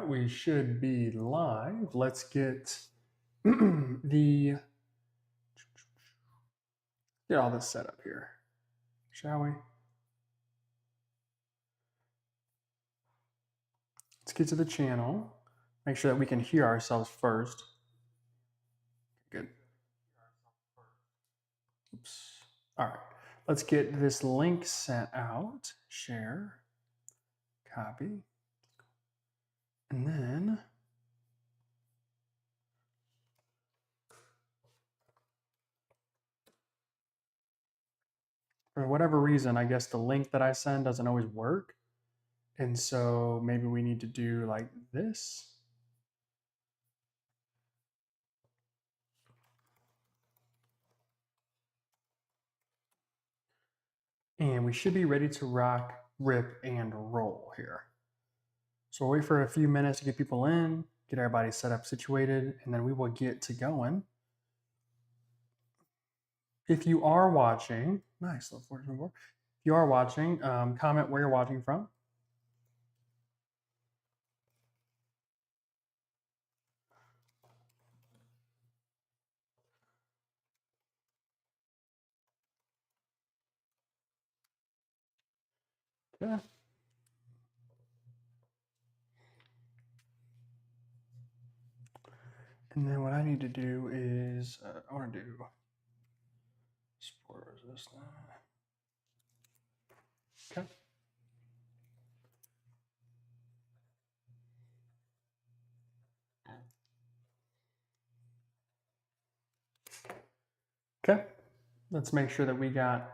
right, we should be live. Let's get get all this set up here, shall we? Let's get to the channel. Make sure that we can hear ourselves first. Good. Oops. All right. Let's get this link sent out. Share. Copy. And then for whatever reason, I guess the link that I send doesn't always work. And so maybe we need to do like this. And we should be ready to rock, rip, and roll here. So we'll wait for a few minutes to get people in, get everybody set up, situated, and then we will get to going. If you are watching, nice, if you are watching, comment where you're watching from. Yeah. And then what I need to do is, I want to do support resistance. Okay. Okay. Let's make sure that we got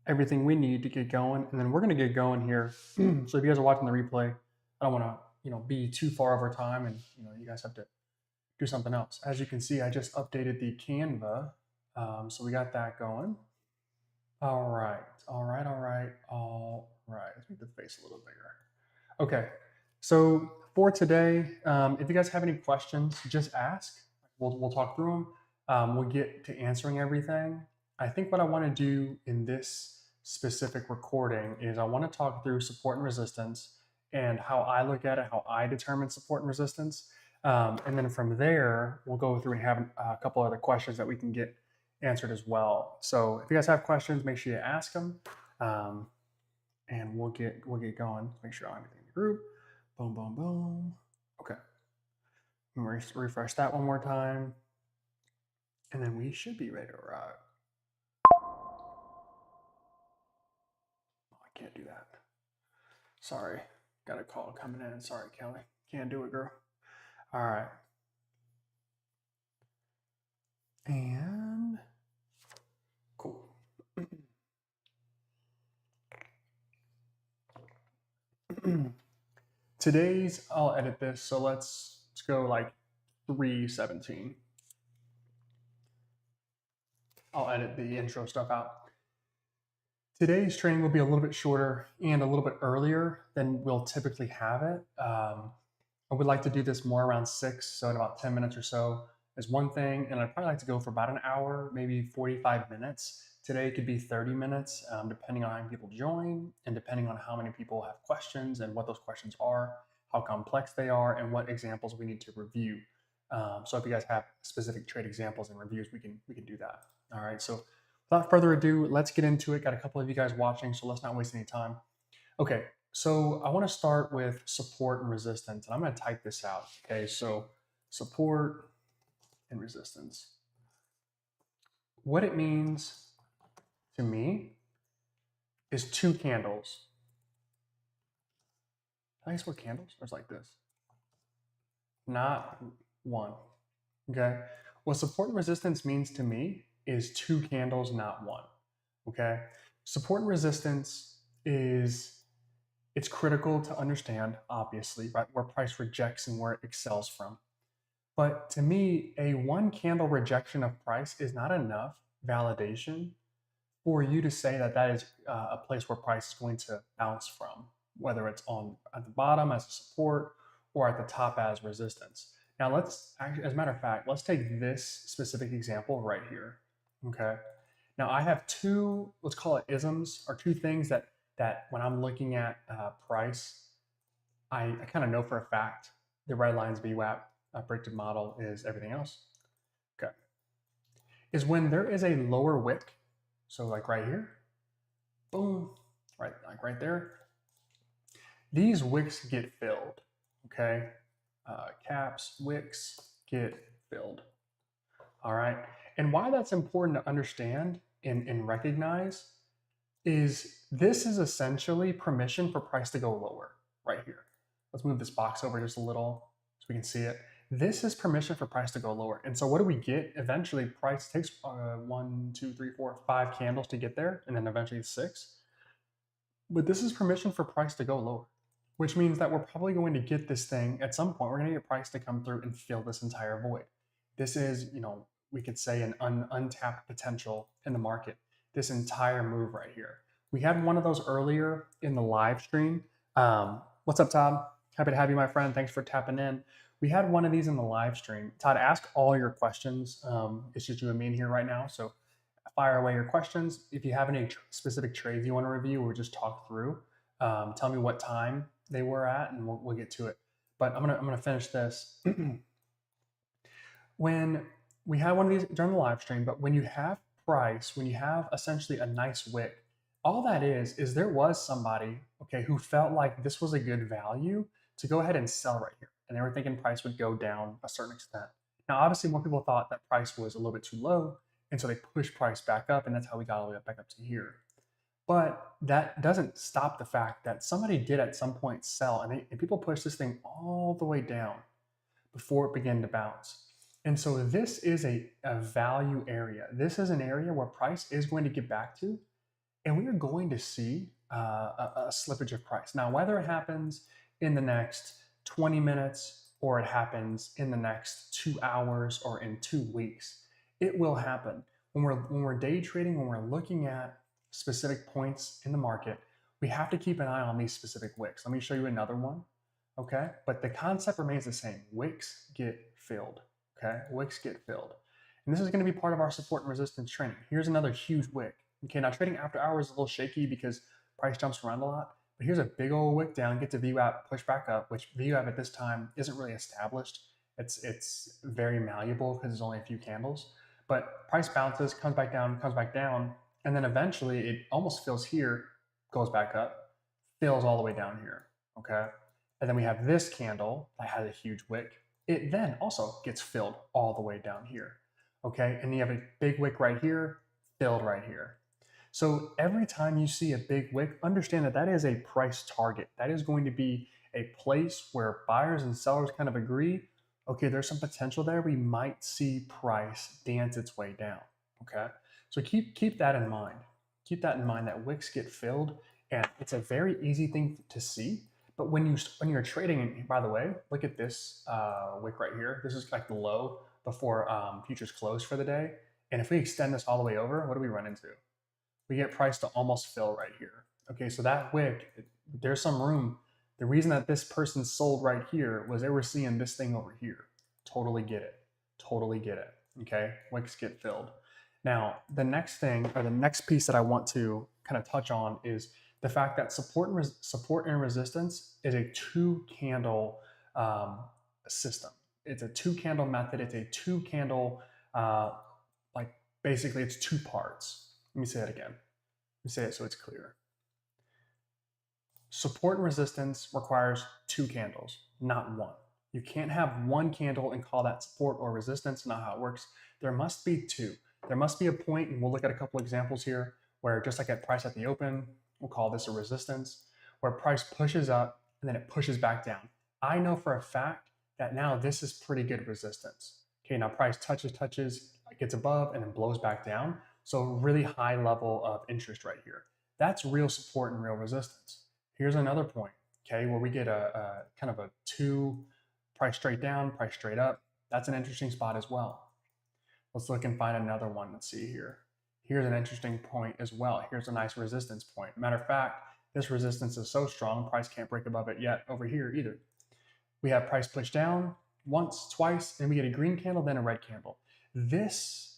everything we need to get going, and then we're going to get going here. So if you guys are watching the replay, I don't want to, be too far over time, and you guys have to do something else. As you can see, I just updated the Canva, so we got that going. All right, all right, all right, all right. Let's make the face a little bigger. Okay, so for today, if you guys have any questions, just ask. We'll talk through them. We'll get to answering everything. I think what I want to do in this specific recording is I want to talk through support and resistance and how I look at it, how I determine support and resistance. And then from there, we'll go through and have a couple other questions that we can get answered as well. So if you guys have questions, make sure you ask them. And we'll get going. Make sure I'm in the group. Boom, boom, boom. Okay. Refresh that one more time. And then we should be ready to rock. Oh, I can't do that. Sorry. Got a call coming in. Sorry, Kelly. Can't do it, girl. All right. And cool. Today's, I'll edit this. So let's go like 3:17. I'll edit the intro stuff out. Today's training will be a little bit shorter and a little bit earlier than we'll typically have it. I would like to do this more around 6, so in about 10 minutes or so is one thing. And I'd probably like to go for about an hour, maybe 45 minutes. Today could be 30 minutes, depending on how many people join and depending on how many people have questions and what those questions are, how complex they are, and what examples we need to review. So if you guys have specific trade examples and reviews, we can do that. All right. So without further ado, let's get into it. Got a couple of you guys watching, so let's not waste any time. Okay, so I want to start with support and resistance, and I'm going to type this out. Okay, so support and resistance. What it means to me is 2 candles. Can I split candles? Or it's like this? Not 1. Okay, what support and resistance means to me is 2 candles, not 1. Okay, support and resistance it's critical to understand, obviously, right, where price rejects and where it excels from. But to me, a 1 candle rejection of price is not enough validation for you to say that that is a place where price is going to bounce from, whether it's at the bottom as a support or at the top as resistance. Now let's actually, as a matter of fact, let's take this specific example right here. Okay. Now I have 2, let's call it isms, or 2 things that when I'm looking at price, I kind of know for a fact The red line's VWAP. Predictive model is everything else. Okay. Is when there is a lower wick, so like right here, boom, right, like right there, these wicks get filled, okay? Caps, wicks get filled, all right? And why that's important to understand and recognize is this is essentially permission for price to go lower right here. Let's move this box over just a little so we can see it. This is permission for price to go lower. And so what do we get? Eventually, price takes 1, 2, 3, 4, 5 candles to get there, and then eventually 6. But this is permission for price to go lower, which means that we're probably going to get this thing at some point. We're going to get price to come through and fill this entire void. This is, we could say an untapped potential in the market, this entire move right here. We had one of those earlier in the live stream. What's up, Todd? Happy to have you, my friend. Thanks for tapping in. We had one of these in the live stream. Todd, ask all your questions. It's just you and me in here right now. So fire away your questions. If you have any specific trades you want to review or just talk through, tell me what time they were at and we'll get to it. But I'm gonna finish this. When we had one of these during the live stream, but when you have price, when you have essentially a nice wick, all that is there was somebody, okay, who felt like this was a good value to go ahead and sell right here. And they were thinking price would go down a certain extent. Now, obviously, more people thought that price was a little bit too low, and so they pushed price back up, and that's how we got all the way back up to here. But that doesn't stop the fact that somebody did at some point sell, and people pushed this thing all the way down before it began to bounce. And so this is a value area. This is an area where price is going to get back to, and we are going to see a slippage of price. Now, whether it happens in the next 20 minutes or it happens in the next 2 hours or in 2 weeks, it will happen. When we're day trading, when we're looking at specific points in the market, we have to keep an eye on these specific wicks. Let me show you another one, okay? But the concept remains the same. Wicks get filled, okay? Wicks get filled. And this is going to be part of our support and resistance training. Here's another huge wick. Okay, now trading after hours is a little shaky because price jumps around a lot. But here's a big old wick down, gets a VWAP, push back up, which VWAP at this time isn't really established. It's very malleable because there's only a few candles. But price bounces, comes back down, and then eventually it almost fills here, goes back up, fills all the way down here, okay? And then we have this candle that has a huge wick. It then also gets filled all the way down here, okay? And you have a big wick right here, filled right here. So every time you see a big wick, understand that that is a price target. That is going to be a place where buyers and sellers kind of agree, okay, there's some potential there. We might see price dance its way down, okay? So keep that in mind. Keep that in mind that wicks get filled, and it's a very easy thing to see. But when you're trading, and by the way, look at this wick right here. This is like the low before futures close for the day. And if we extend this all the way over, what do we run into? We get price to almost fill right here. Okay, so that wick, there's some room. The reason that this person sold right here was they were seeing this thing over here. Totally get it. Totally get it. Okay, wicks get filled. Now, the next thing, or the next piece that I want to kind of touch on is the fact that support and resistance is a 2-candle system. It's a 2-candle method. It's a 2-candle, like basically it's 2 parts. Let me say that again. Let me say it so it's clear. Support and resistance requires 2 candles, not 1. You can't have 1 candle and call that support or resistance, not how it works. There must be 2. There must be a point, and we'll look at a couple examples here, where just like at price at the open, we'll call this a resistance, where price pushes up and then it pushes back down. I know for a fact that now this is pretty good resistance. Okay, now price touches, gets above, and then blows back down. So really high level of interest right here. That's real support and real resistance. Here's another point, okay, where we get a kind of a 2 price straight down, price straight up. That's an interesting spot as well. Let's look and find another one. Let's see here. Here's an interesting point as well. Here's a nice resistance point. Matter of fact, this resistance is so strong, price can't break above it yet over here either. We have price push down once, twice, and we get a green candle, then a red candle. This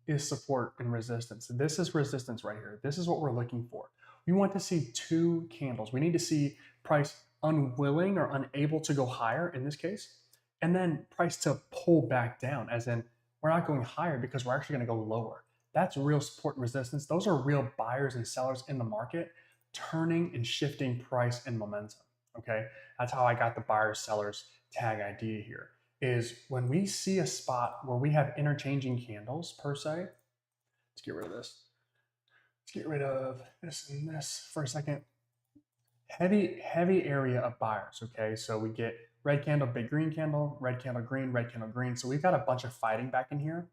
is support and resistance. This is resistance right here. This is what we're looking for. We want to see 2 candles. We need to see price unwilling or unable to go higher in this case, and then price to pull back down, as in we're not going higher because we're actually going to go lower. That's real support and resistance. Those are real buyers and sellers in the market turning and shifting price and momentum. Okay, that's how I got the buyers sellers tag idea here. Is when we see a spot where we have interchanging candles per se. Let's get rid of this. Let's get rid of this and this for a second. Heavy area of buyers. Okay, so we get red candle, big green candle, red candle, green, red candle, green. So we've got a bunch of fighting back in here.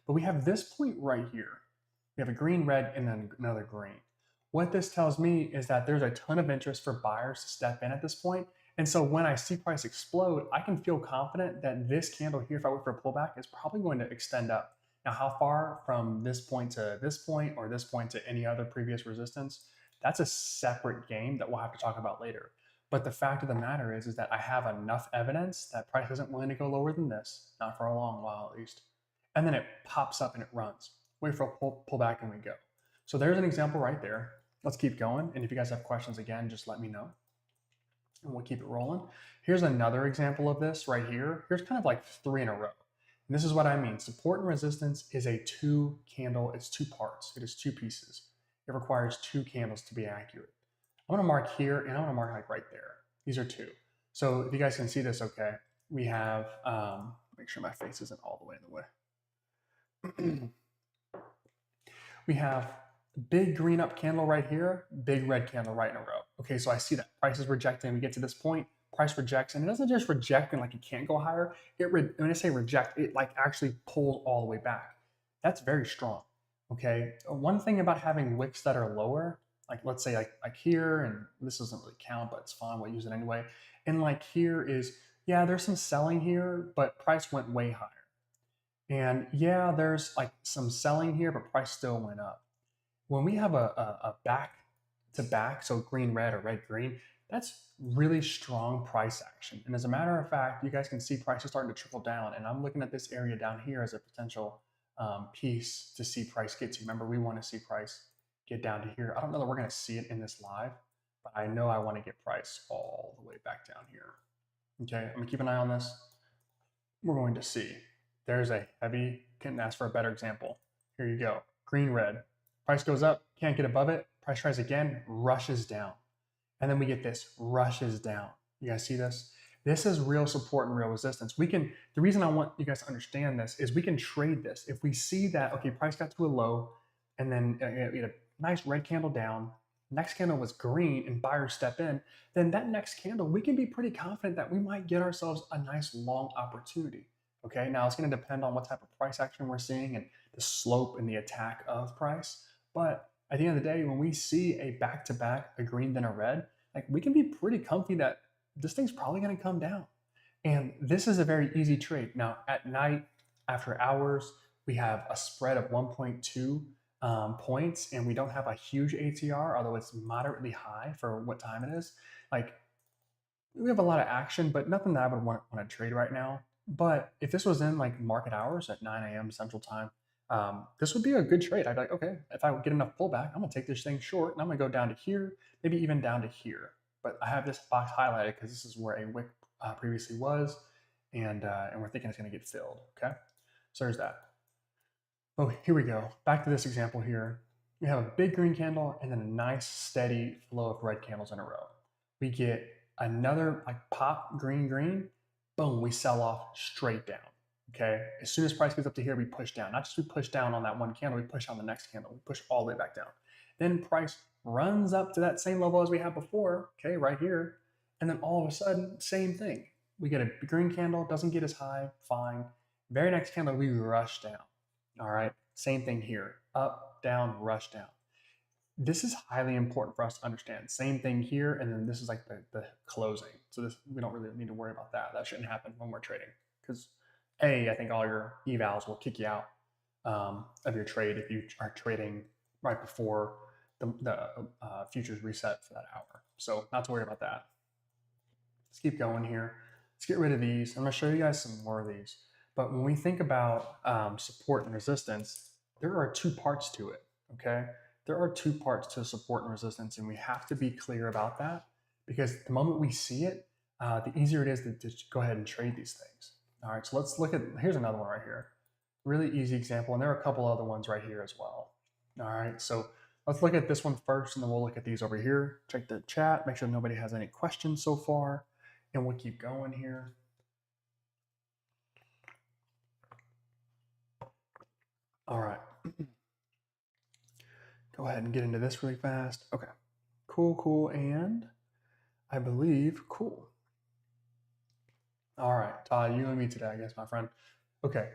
But we have this point right here. We have a green, red, and then another green. What this tells me is that there's a ton of interest for buyers to step in at this point. And so when I see price explode, I can feel confident that this candle here, if I wait for a pullback, is probably going to extend up. Now, how far from this point to this point or this point to any other previous resistance, that's a separate game that we'll have to talk about later. But the fact of the matter is that I have enough evidence that price isn't willing to go lower than this, not for a long while at least. And then it pops up and it runs. Wait for a pullback and we go. So there's an example right there. Let's keep going. And if you guys have questions again, just let me know. And we'll keep it rolling. Here's another example of this right here. Here's kind of like 3 in a row. And this is what I mean. Support and resistance is a 2 candle. It's 2 parts. It is 2 pieces. It requires 2 candles to be accurate. I'm going to mark here and I'm going to mark like right there. These are 2. So if you guys can see this, okay, we have, make sure my face isn't all the way in the way. We have big green up candle right here, big red candle right in a row. Okay, so I see that price is rejecting. We get to this point, price rejects, and it doesn't just reject and like it can't go higher. When I say reject, it like actually pulls all the way back. That's very strong. Okay, one thing about having wicks that are lower, like let's say like here, and this doesn't really count, but it's fine. We'll use it anyway. And like here is, yeah, there's some selling here, but price went way higher. And yeah, there's like some selling here, but price still went up. When we have a back to back, so green, red or red, green, that's really strong price action. And as a matter of fact, you guys can see prices starting to trickle down. And I'm looking at this area down here as a potential piece to see price get to. Remember, we want to see price get down to here. I don't know that we're going to see it in this live, but I know I want to get price all the way back down here. Okay, I'm going to keep an eye on this. We're going to see. There's a heavy, couldn't ask for a better example. Here you go, green, red. Price goes up, can't get above it. Price tries again, rushes down. And then we get this, rushes down. You guys see this? This is real support and real resistance. The reason I want you guys to understand this is we can trade this. If we see that, okay, price got to a low and then we had a nice red candle down, next candle was green and buyers step in, then that next candle, we can be pretty confident that we might get ourselves a nice long opportunity. Okay, now it's going to depend on what type of price action we're seeing and the slope and the attack of price. But at the end of the day, when we see a back-to-back, a green then a red, like we can be pretty comfy that this thing's probably going to come down. And this is a very easy trade. Now at night, after hours, we have a spread of 1.2 points and we don't have a huge ATR, although it's moderately high for what time it is. Like we have a lot of action, but nothing that I would want to trade right now. But if this was in like market hours at 9 a.m. Central Time, this would be a good trade. I'd be like, okay, if I get enough pullback, I'm gonna take this thing short and I'm gonna go down to here, maybe even down to here. But I have this box highlighted because this is where a wick previously was, and we're thinking it's gonna get filled. Okay, so there's that. Oh, here we go. Back to this example here. We have a big green candle and then a nice steady flow of red candles in a row. We get another like pop green, green. Boom, we sell off straight down. Okay, as soon as price gets up to here, we push down. Not just we push down on that one candle, we push on the next candle. We push all the way back down. Then price runs up to that same level as we had before, okay, right here. And then all of a sudden, same thing. We get a green candle, doesn't get as high, fine. Very next candle, we rush down. All right, same thing here. Up, down, rush down. This is highly important for us to understand. Same thing here, and then this is like the closing. So this, we don't really need to worry about that. That shouldn't happen when we're trading because I think all your evals will kick you out of your trade if you are trading right before the futures reset for that hour. So not to worry about that. Let's keep going here. Let's get rid of these. I'm going to show you guys some more of these. But when we think about support and resistance, there are 2 parts to it, okay? There are 2 parts to support and resistance, and we have to be clear about that because the moment we see it, the easier it is to just go ahead and trade these things. All right, so let's look at, here's another one right here. Really easy example, and there are a couple other ones right here as well. All right, so let's look at this one first, and then we'll look at these over here. Check the chat, make sure nobody has any questions so far, and we'll keep going here. All right. Go ahead and get into this really fast. Okay. Cool, and I believe cool. All right, Todd, you and me today, I guess, my friend. Okay.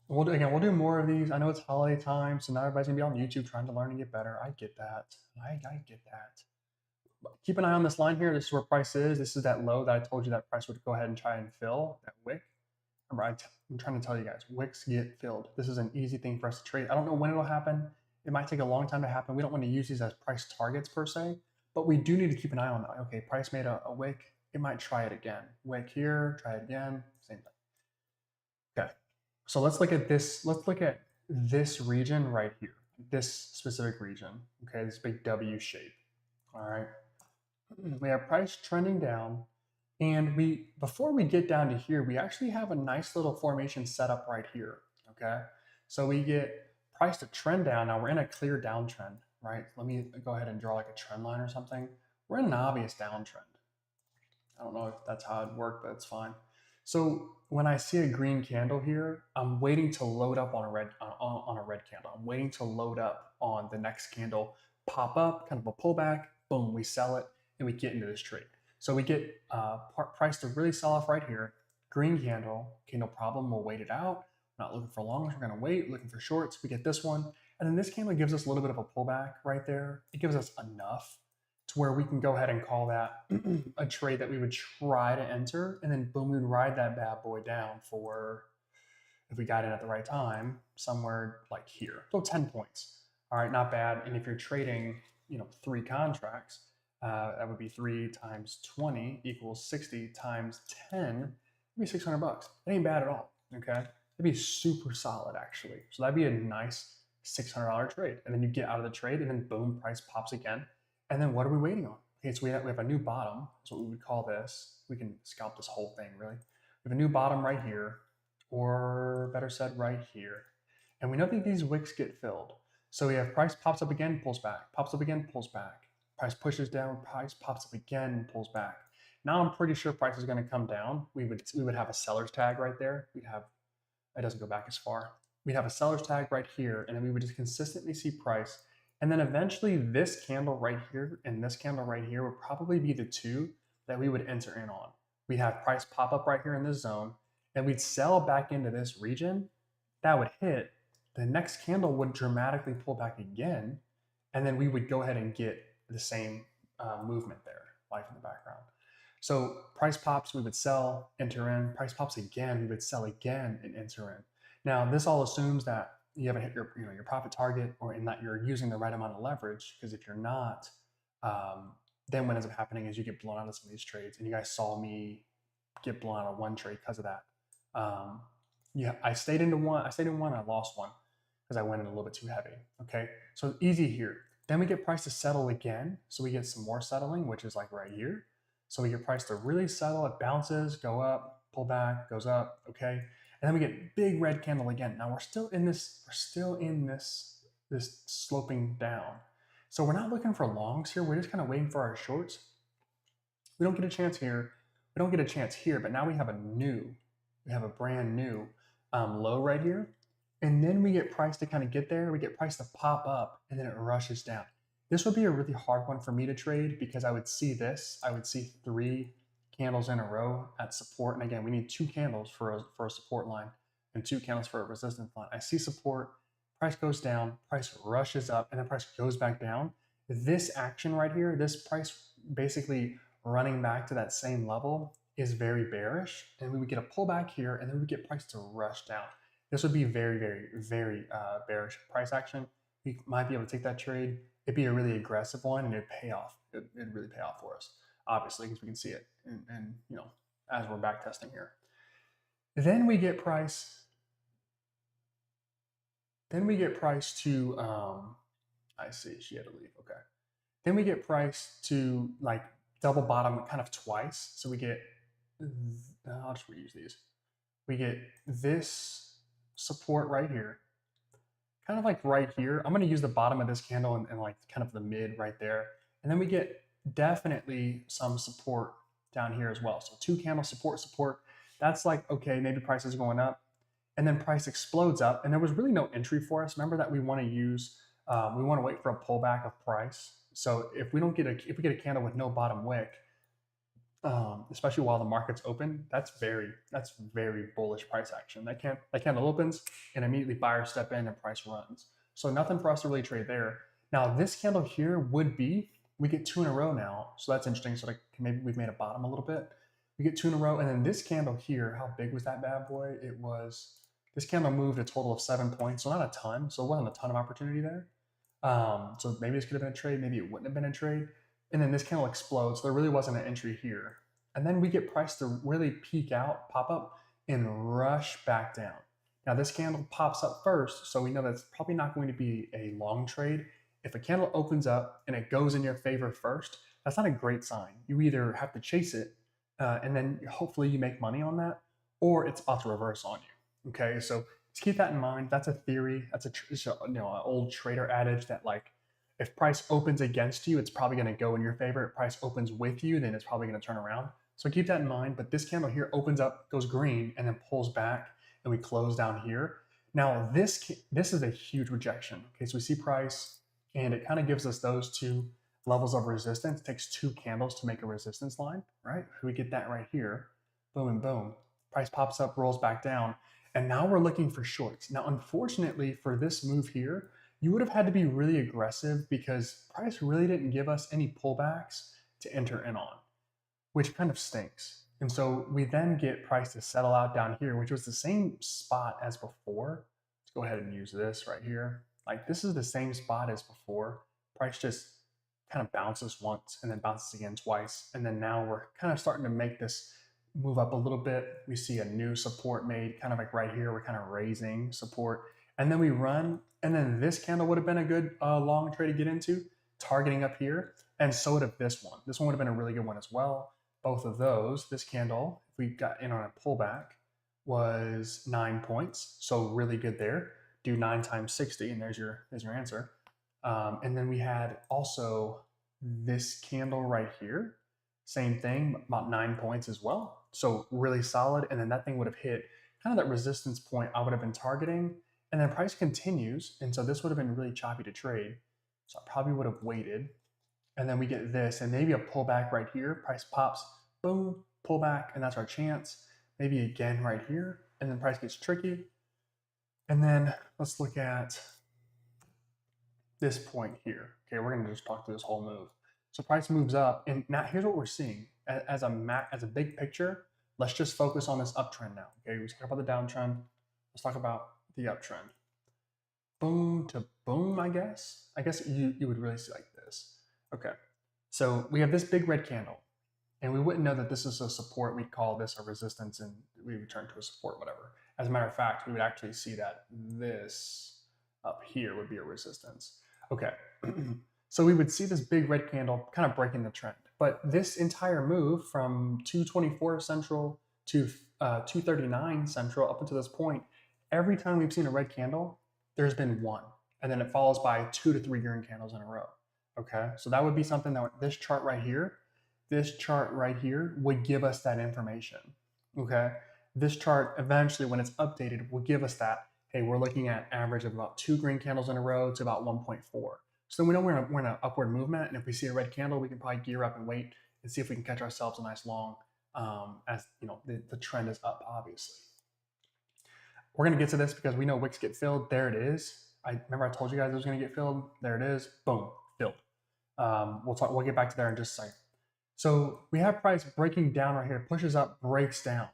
We'll do more of these. I know it's holiday time, so now everybody's gonna be on YouTube trying to learn and get better. I get that. I get that. Keep an eye on this line here. This is where price is. This is that low that I told you that price would go ahead and try and fill, that wick. Remember, I'm trying to tell you guys, wicks get filled. This is an easy thing for us to trade. I don't know when it'll happen. It might take a long time to happen. We don't want to use these as price targets per se, but we do need to keep an eye on that. Okay, price made a wick. It might try it again. Wick here, try it again, same thing. Okay, so let's look at this. Let's look at this region right here, this specific region. Okay, this big W shape. All right, we have price trending down, and before we get down to here, we actually have a nice little formation set up right here. Okay, so we get price to trend down. Now we're in a clear downtrend, right? Let me go ahead and draw like a trend line or something. We're in an obvious downtrend. I don't know if that's how it worked, but it's fine. So when I see a green candle here, I'm waiting to load up on a red candle. I'm waiting to load up on the next candle, pop up, kind of a pullback, boom, we sell it, and we get into this trade. So we get price to really sell off right here. Green candle, okay, no problem. We'll wait it out. Not looking for longs. We're going to wait. Looking for shorts. We get this one, and then this candle gives us a little bit of a pullback right there. It gives us enough to where we can go ahead and call that a trade that we would try to enter, and then boom, we'd ride that bad boy down for, if we got in at the right time, somewhere like here. So 10 points. All right, not bad. And if you're trading, 3 contracts, that would be 3 times 20 equals 60 times 10, it'd be 600 bucks. That ain't bad at all, okay? That'd be super solid, actually. So that'd be a nice $600 trade. And then you get out of the trade, and then boom, price pops again. And then what are we waiting on? Okay, so we have a new bottom. That's what we would call this. We can scalp this whole thing, really. We have a new bottom right here, or better said, right here. And we know that these wicks get filled. So we have price pops up again, pulls back, pops up again, pulls back. Price pushes down, price pops up again, pulls back. Now I'm pretty sure price is going to come down. We would have a seller's tag right there. We'd have, it doesn't go back as far. We'd have a seller's tag right here, and then we would just consistently see price. And then eventually this candle right here and this candle right here would probably be the two that we would enter in on. We'd have price pop up right here in this zone, and we'd sell back into this region. That would hit. The next candle would dramatically pull back again, and then we would go ahead and get the same movement there, life in the background. So price pops, we would sell, enter in. Price pops again, we would sell again and enter in. Now this all assumes that you haven't hit your profit target, or in that you're using the right amount of leverage. Because if you're not, then what ends up happening is you get blown out of some of these trades. And you guys saw me get blown out of one trade because of that. Yeah, I stayed in one. I lost one because I went in a little bit too heavy. Okay, so easy here. Then we get price to settle again. So we get some more settling, which is like right here. So we get price to really settle. It bounces, go up, pull back, goes up. Okay. And then we get big red candle again. Now we're still in this sloping down. So we're not looking for longs here. We're just kind of waiting for our shorts. We don't get a chance here. We don't get a chance here, but now we have a brand new low right here. And then we get price to kind of get there. We get price to pop up, and then it rushes down. This would be a really hard one for me to trade because I would see this. I would see 3 candles in a row at support. And again, we need 2 candles for a support line and 2 candles for a resistance line. I see support, price goes down, price rushes up, and then price goes back down. This action right here, this price basically running back to that same level, is very bearish. And we would get a pullback here, and then we get price to rush down. This would be very, very, very bearish price action. We might be able to take that trade. It'd be a really aggressive one, and it'd pay off. It'd really pay off for us, obviously, because we can see it, and as we're back testing here. Then we get price. Then we get price to. I see she had to leave. Okay. Then we get price to double bottom kind of twice. So we get, I'll just reuse these. We get this support right here, kind of like right here. I'm going to use the bottom of this candle and like kind of the mid right there. And then we get definitely some support down here as well. So 2 candle support. That's like, okay, maybe price is going up. And then price explodes up. And there was really no entry for us. Remember that we want to use, we want to wait for a pullback of price. So if we get a candle with no bottom wick, especially while the market's open, that's very bullish price action. That candle opens and immediately buyers step in and price runs. So nothing for us to really trade there. Now this candle here would be, we get 2 in a row now. So that's interesting. So like maybe we've made a bottom a little bit. We get 2 in a row. And then this candle here, how big was that bad boy? This candle moved a total of 7 points. So not a ton. So it wasn't a ton of opportunity there. So maybe this could have been a trade. Maybe it wouldn't have been a trade. And then this candle explodes. So there really wasn't an entry here. And then we get price to really peak out, pop up, and rush back down. Now this candle pops up first, so we know that's probably not going to be a long trade. If a candle opens up and it goes in your favor first, that's not a great sign. You either have to chase it, and then hopefully you make money on that, or it's about to reverse on you. Okay, so just keep that in mind. That's a theory. That's an old trader adage that like, if price opens against you, it's probably going to go in your favor. If price opens with you, then it's probably going to turn around. So keep that in mind. But this candle here opens up, goes green, and then pulls back, and we close down here. Now this is a huge rejection. Okay, so we see price, and it kind of gives us those 2 levels of resistance. It takes 2 candles to make a resistance line, right? We get that right here. Boom and boom. Price pops up, rolls back down, and now we're looking for shorts. Now, unfortunately, for this move here, you would have had to be really aggressive because price really didn't give us any pullbacks to enter in on, which kind of stinks. And so we then get price to settle out down here, which was the same spot as before. Let's go ahead and use this right here. Like this is the same spot as before. Price just kind of bounces once and then bounces again twice. And then now we're kind of starting to make this move up a little bit. We see a new support made kind of like right here. We're kind of raising support. And then we run, and then this candle would have been a good long trade to get into, targeting up here, and so would have this one. This one would have been a really good one as well. Both of those, this candle, if we got in on a pullback, was 9 points, so really good there. Do 9 times 60, and there's your answer. And then we had also this candle right here, same thing, about 9 points as well. So really solid, and then that thing would have hit kind of that resistance point I would have been targeting. And then price continues, and so this would have been really choppy to trade. So I probably would have waited. And then we get this, and maybe a pullback right here. Price pops, boom, pullback, and that's our chance. Maybe again right here, and then price gets tricky. And then let's look at this point here. Okay, we're gonna just talk through this whole move. So price moves up, and now here's what we're seeing. As a big picture, let's just focus on this uptrend now. Okay, we talked about the downtrend. Let's talk about the uptrend. Boom to boom, I guess. I guess you would really see like this. Okay, so we have this big red candle, and we wouldn't know that this is a support. We'd call this a resistance, and we would turn to a support, whatever. As a matter of fact, we would actually see that this up here would be a resistance. Okay, so we would see this big red candle kind of breaking the trend. But this entire move from 224 central to 239 central up until this point, every time we've seen a red candle, there's been one, and then it follows by 2 to 3 green candles in a row. Okay, so that would be something that this chart right here would give us that information. Okay, this chart eventually, when it's updated, will give us that. Hey, we're looking at average of about 2 green candles in a row to about 1.4. So we know we're in an upward movement, and if we see a red candle, we can probably gear up and wait and see if we can catch ourselves a nice long, as you know, the trend is up, obviously. We're going to get to this because we know wicks get filled. There it is. Remember I told you guys it was going to get filled. There it is. Boom, filled. We'll get back to there in just a second. So we have price breaking down right here, pushes up, breaks down.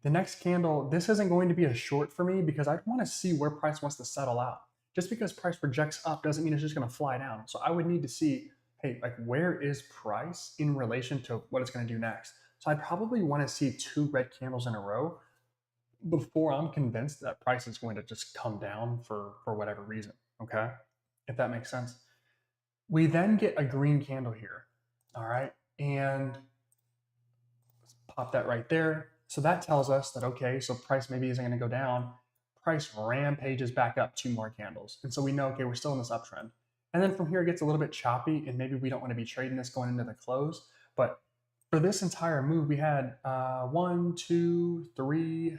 The next candle, this isn't going to be a short for me because I want to see where price wants to settle out. Just because price projects up doesn't mean it's just going to fly down. So I would need to see, hey, like where is price in relation to what it's going to do next? So I probably want to see 2 red candles in a row before I'm convinced that price is going to just come down for whatever reason, okay? If that makes sense. We then get a green candle here, all right? and pop that right there. So that tells us that, okay, so price maybe isn't going to go down. Price rampages back up 2 more candles. And so we know, okay, we're still in this uptrend. And then from here, it gets a little bit choppy, and maybe we don't want to be trading this going into the close. But for this entire move, we had 1, 2, 3,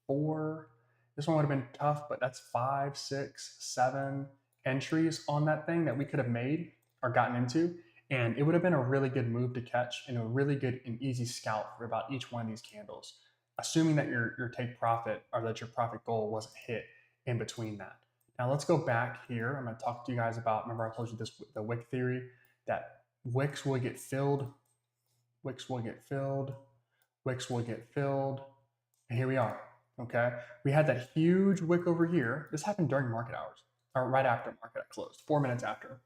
4. This one would have been tough, but that's 5, 6, 7 entries on that thing that we could have made or gotten into. And it would have been a really good move to catch and a really good and easy scout for about each one of these candles, assuming that your take profit or that your profit goal wasn't hit in between that. Now let's go back here. I'm going to talk to you guys about, remember I told you this, the wick theory, that wicks will get filled, wicks will get filled, wicks will get filled. And here we are, okay? We had that huge wick over here. This happened during market hours, or right after market closed, 4 minutes after.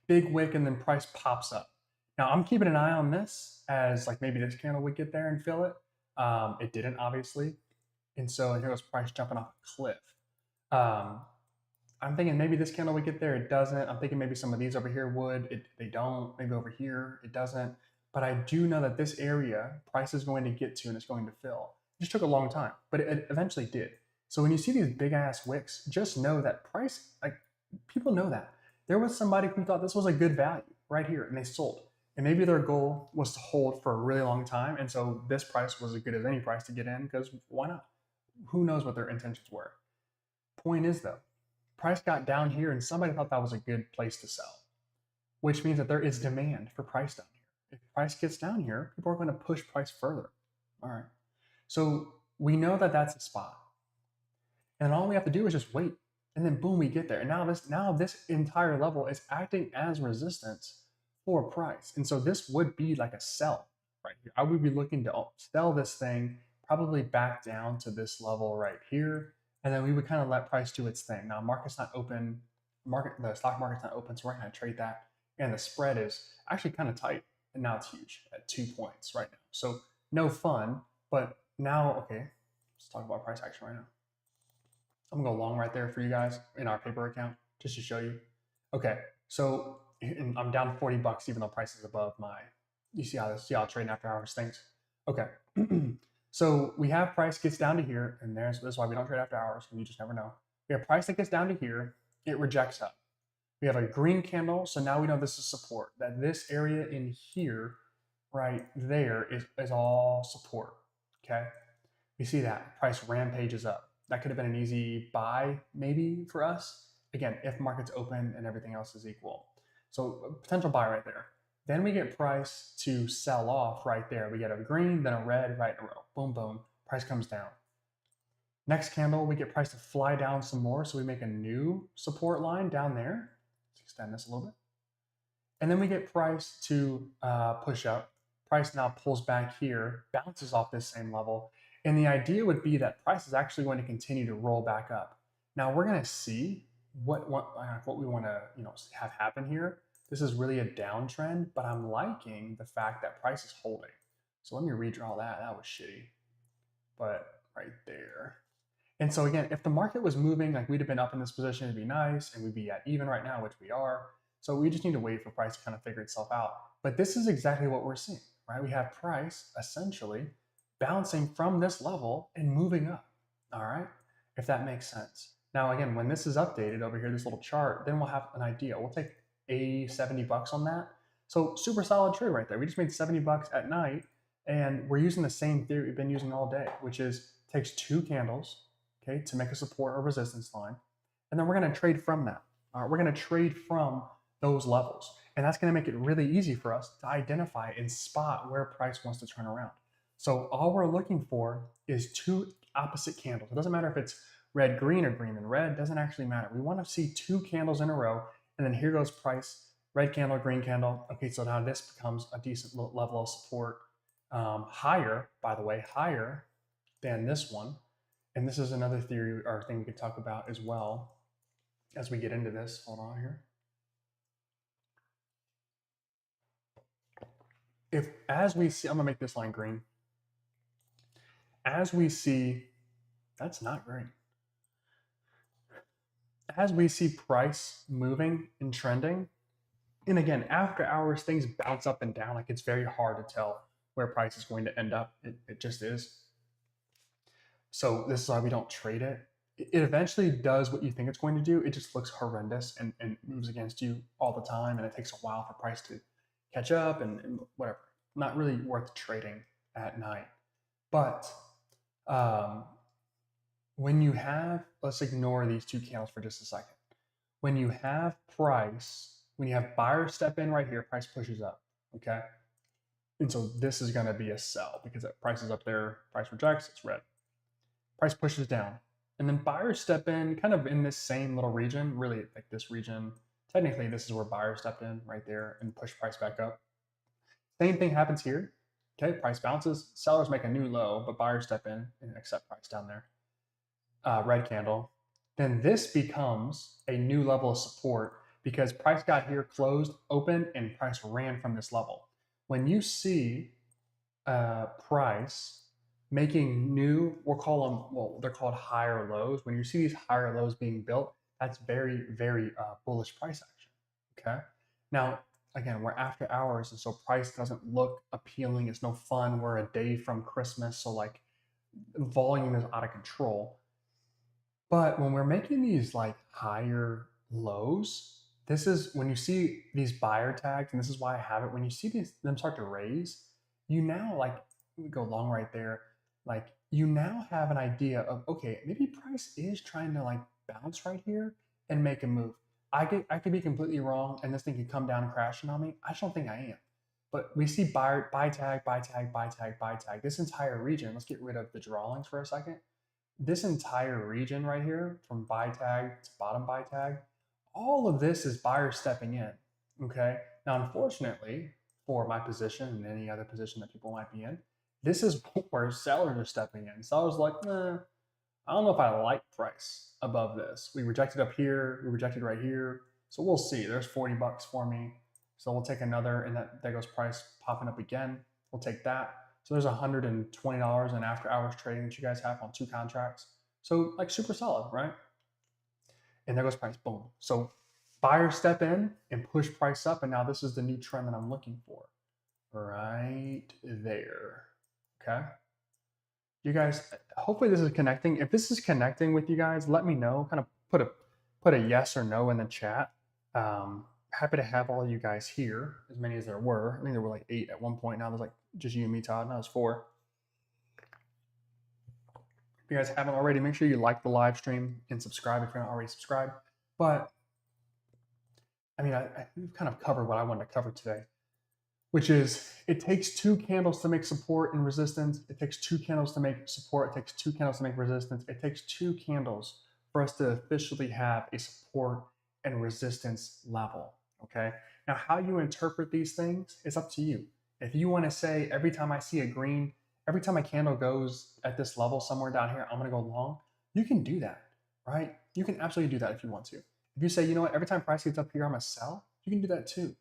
Big wick, and then price pops up. Now I'm keeping an eye on this as like maybe this candle would get there and fill it. It didn't, obviously. And so here goes price jumping off a cliff. I'm thinking maybe this candle would get there. It doesn't. I'm thinking maybe some of these over here would. They don't. Maybe over here it doesn't. But I do know that this area price is going to get to and it's going to fill. It just took a long time, but it eventually did. So when you see these big ass wicks, just know that price, like people know that. There was somebody who thought this was a good value right here and they sold. And maybe their goal was to hold for a really long time. And so this price was as good as any price to get in because why not? Who knows what their intentions were? Point is though, price got down here and somebody thought that was a good place to sell, which means that there is demand for price down here. If price gets down here, people are going to push price further. All right. So we know that that's a spot. And all we have to do is just wait. And then boom, we get there. And now this entire level is acting as resistance for price. And so this would be like a sell right here. I would be looking to sell this thing probably back down to this level right here. And then we would kind of let price do its thing. Now market's not open. The stock market's not open, so we're going to trade that. And the spread is actually kind of tight. And now it's huge at 2 points right now. So no fun, but now, okay, let's talk about price action right now. I'm gonna go long right there for you guys in our paper account just to show you. Okay, so I'm down 40 bucks even though price is above my, you see how trading after hours thinks? Okay, so we have price gets down to here, and that's why we don't trade after hours, you just never know. We have price that gets down to here, it rejects up. We have a green candle, so now we know this is support, that this area in here, right there is all support, okay? We see that, price rampages up. That could have been an easy buy maybe for us. Again, if market's open and everything else is equal. So potential buy right there. Then we get price to sell off right there. We get a green, then a red, right in a row. Boom, boom, price comes down. Next candle, we get price to fly down some more. So we make a new support line down there. Let's extend this a little bit. And then we get price to push up. Price now pulls back here, bounces off this same level. And the idea would be that price is actually going to continue to roll back up. Now we're going to see what we want to have happen here. This is really a downtrend, but I'm liking the fact that price is holding. So let me redraw that. That was shitty, but right there. And so again, if the market was moving, like we'd have been up in this position, it'd be nice, and we'd be at even right now, which we are. So we just need to wait for price to kind of figure itself out. But this is exactly what we're seeing, right? We have price essentially bouncing from this level and moving up, all right? If that makes sense. Now, again, when this is updated over here, this little chart, then we'll have an idea. We'll take 80, 70 bucks on that. So super solid trade right there. We just made 70 bucks at night, and we're using the same theory we've been using all day, which is takes 2 candles, okay, to make a support or resistance line. And then we're gonna trade from that. All right, we're gonna trade from those levels. And that's gonna make it really easy for us to identify and spot where price wants to turn around. So all we're looking for is 2 opposite candles. It doesn't matter if it's red, green, or green and red, doesn't actually matter. We want to see 2 candles in a row, and then here goes price, red candle, green candle. Okay, so now this becomes a decent level of support. Higher, by the way, higher than this one. And this is another theory or thing we could talk about as well as we get into this. Hold on here. As we see, I'm gonna make this line green. As we see, that's not green. As we see price moving and trending, And again, after hours, things bounce up and down. Like it's very hard to tell where price is going to end up. It just is. So this is why we don't trade it. It eventually does what you think it's going to do. It just looks horrendous and moves against you all the time. And it takes a while for price to catch up and whatever. Not really worth trading at night. But um, when you have, let's ignore these two candles for just a second. When you have price, when you have buyers step in right here, price pushes up, okay? And so this is gonna be a sell because that price is up there, price rejects, it's red. Price pushes down. And then buyers step in kind of in this same little region, really like this region. Technically, this is where buyers stepped in right there and push price back up. Same thing happens here. Okay, price bounces, sellers make a new low, but buyers step in and accept price down there. Red candle. Then this becomes a new level of support because price got here, closed, opened, and price ran from this level. When you see price making new, we'll call them, well, they're called higher lows. When you see these higher lows being built, that's very, very bullish price action. Okay. Now, again, we're after hours, and so price doesn't look appealing. It's no fun. We're a day from Christmas, so like volume is out of control. But when we're making these like higher lows, this is when you see these buyer tags, and this is why I have it. When you see them start to raise, you now like we go long right there. Like you now have an idea of okay, maybe price is trying to like bounce right here and make a move. I could be completely wrong, and this thing could come down and crashing on me. I just don't think I am. But we see buy tag, buy tag, buy tag, buy tag. This entire region. Let's get rid of the drawings for a second. This entire region right here, from buy tag to bottom buy tag, all of this is buyers stepping in. Okay. Now, unfortunately, for my position and any other position that people might be in, this is where sellers are stepping in. Sellers are like, I don't know if I like price above this. We rejected up here, we rejected right here. So we'll see. There's 40 bucks for me. So we'll take another, and there goes price popping up again. We'll take that. So there's $120 in after hours trading that you guys have on 2 contracts. So like super solid, right? And there goes price, boom. So buyers step in and push price up, and now this is the new trend that I'm looking for. Right there. Okay. You guys, hopefully this is connecting. If this is connecting with you guys, let me know. Kind of put a yes or no in the chat. Happy to have all you guys here, as many as there were. I think there were like 8 at one point. Now there's like just you and me, Todd. Now it's 4. If you guys haven't already, make sure you like the live stream and subscribe if you're not already subscribed. But I mean, we've kind of covered what I wanted to cover today, which is it takes 2 candles to make support and resistance. It takes 2 candles to make support. It takes 2 candles to make resistance. It takes 2 candles for us to officially have a support and resistance level. Okay. Now, how you interpret these things is up to you. If you want to say every time I see a green, every time a candle goes at this level somewhere down here, I'm going to go long, you can do that, right? You can absolutely do that if you want to. If you say, you know what, every time price gets up here, I'm going to sell, you can do that too.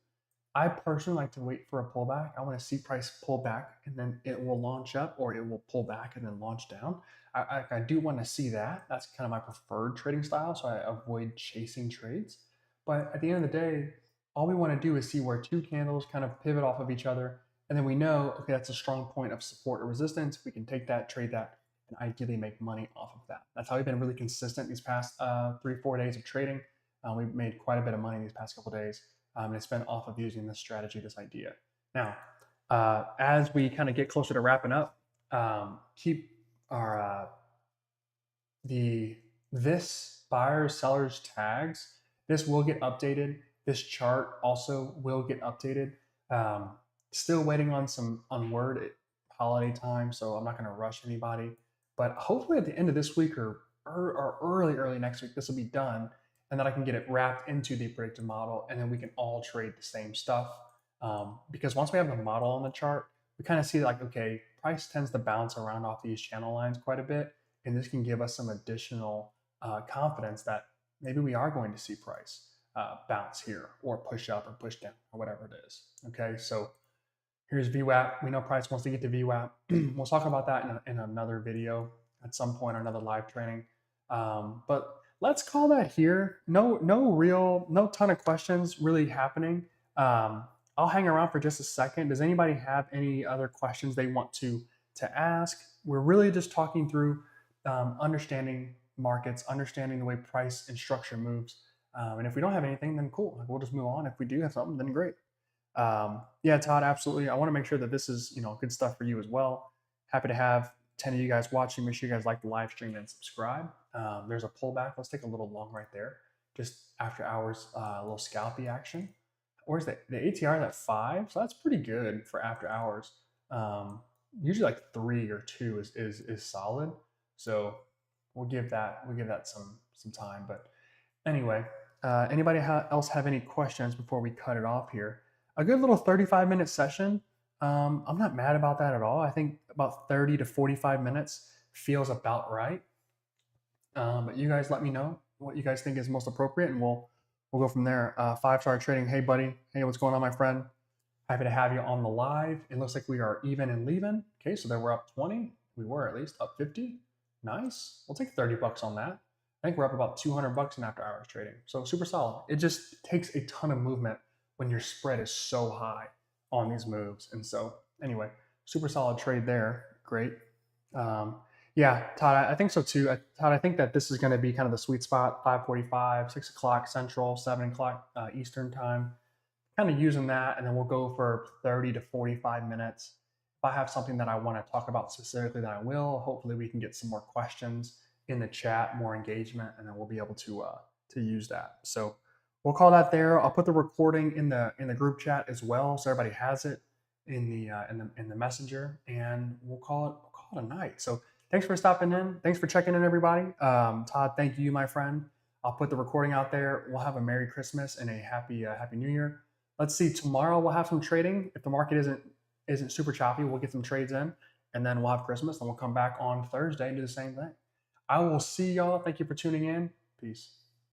I personally like to wait for a pullback. I want to see price pull back and then it will launch up, or it will pull back and then launch down. I do want to see that. That's kind of my preferred trading style, so I avoid chasing trades. But at the end of the day, all we want to do is see where 2 candles kind of pivot off of each other. And then we know, okay, that's a strong point of support or resistance. We can take that, trade that, and ideally make money off of that. That's how we've been really consistent these past 3-4 days of trading. We've made quite a bit of money these past couple days. And it's been off of using this strategy, this idea. Now, as we kind of get closer to wrapping up, keep our this buyers, sellers tags. This will get updated. This chart also will get updated. Still waiting on word holiday time, so I'm not going to rush anybody. But hopefully at the end of this week or early next week, this will be done, and then I can get it wrapped into the predictive model, and then we can all trade the same stuff. Because once we have the model on the chart, we kind of see like, okay, price tends to bounce around off these channel lines quite a bit, and this can give us some additional confidence that maybe we are going to see price bounce here or push up or push down or whatever it is. Okay, so here's VWAP. We know price wants to get to VWAP. We'll talk about that in another video at some point or another live training. But let's call that here. No ton of questions really happening. I'll hang around for just a second. Does anybody have any other questions they want to ask? We're really just talking through understanding markets, understanding the way price and structure moves. And if we don't have anything, then cool. Like, we'll just move on. If we do have something, then great. Yeah, Todd, absolutely. I want to make sure that this is, good stuff for you as well. Happy to have 10 of you guys watching. Make sure you guys like the live stream and subscribe. There's a pullback. Let's take a little long right there. Just after hours, a little scalpy action. Where's the ATR is at 5, so that's pretty good for after hours. Usually like 3 or 2 is solid. So we'll give that some time. But anyway, anybody else have any questions before we cut it off here? A good little 35-minute session. I'm not mad about that at all. I think about 30 to 45 minutes feels about right. But you guys let me know what you guys think is most appropriate, and we'll go from there. 5-Star Trading. Hey, buddy. Hey, what's going on, my friend? Happy to have you on the live. It looks like we are even and leaving. Okay, so then we're up 20. We were at least up 50. Nice. We'll take 30 bucks on that. I think we're up about 200 bucks in after hours trading. So super solid. It just takes a ton of movement when your spread is so high on these moves. And so anyway, super solid trade there. Great. Yeah, Todd, I think so too. Todd, I think that this is going to be kind of the sweet spot, 5:45, 6 o'clock Central, 7 o'clock Eastern time. Kind of using that, and then we'll go for 30 to 45 minutes. If I have something that I want to talk about specifically, then I will. Hopefully we can get some more questions in the chat, more engagement, and then we'll be able to use that. So we'll call that there. I'll put the recording in the group chat as well, so everybody has it in the messenger, and we'll call it a night. So thanks for stopping in. Thanks for checking in, everybody. Todd, thank you, my friend. I'll put the recording out there. We'll have a Merry Christmas and a Happy New Year. Let's see. Tomorrow we'll have some trading. If the market isn't super choppy, we'll get some trades in, and then we'll have Christmas, and we'll come back on Thursday and do the same thing. I will see y'all. Thank you for tuning in. Peace.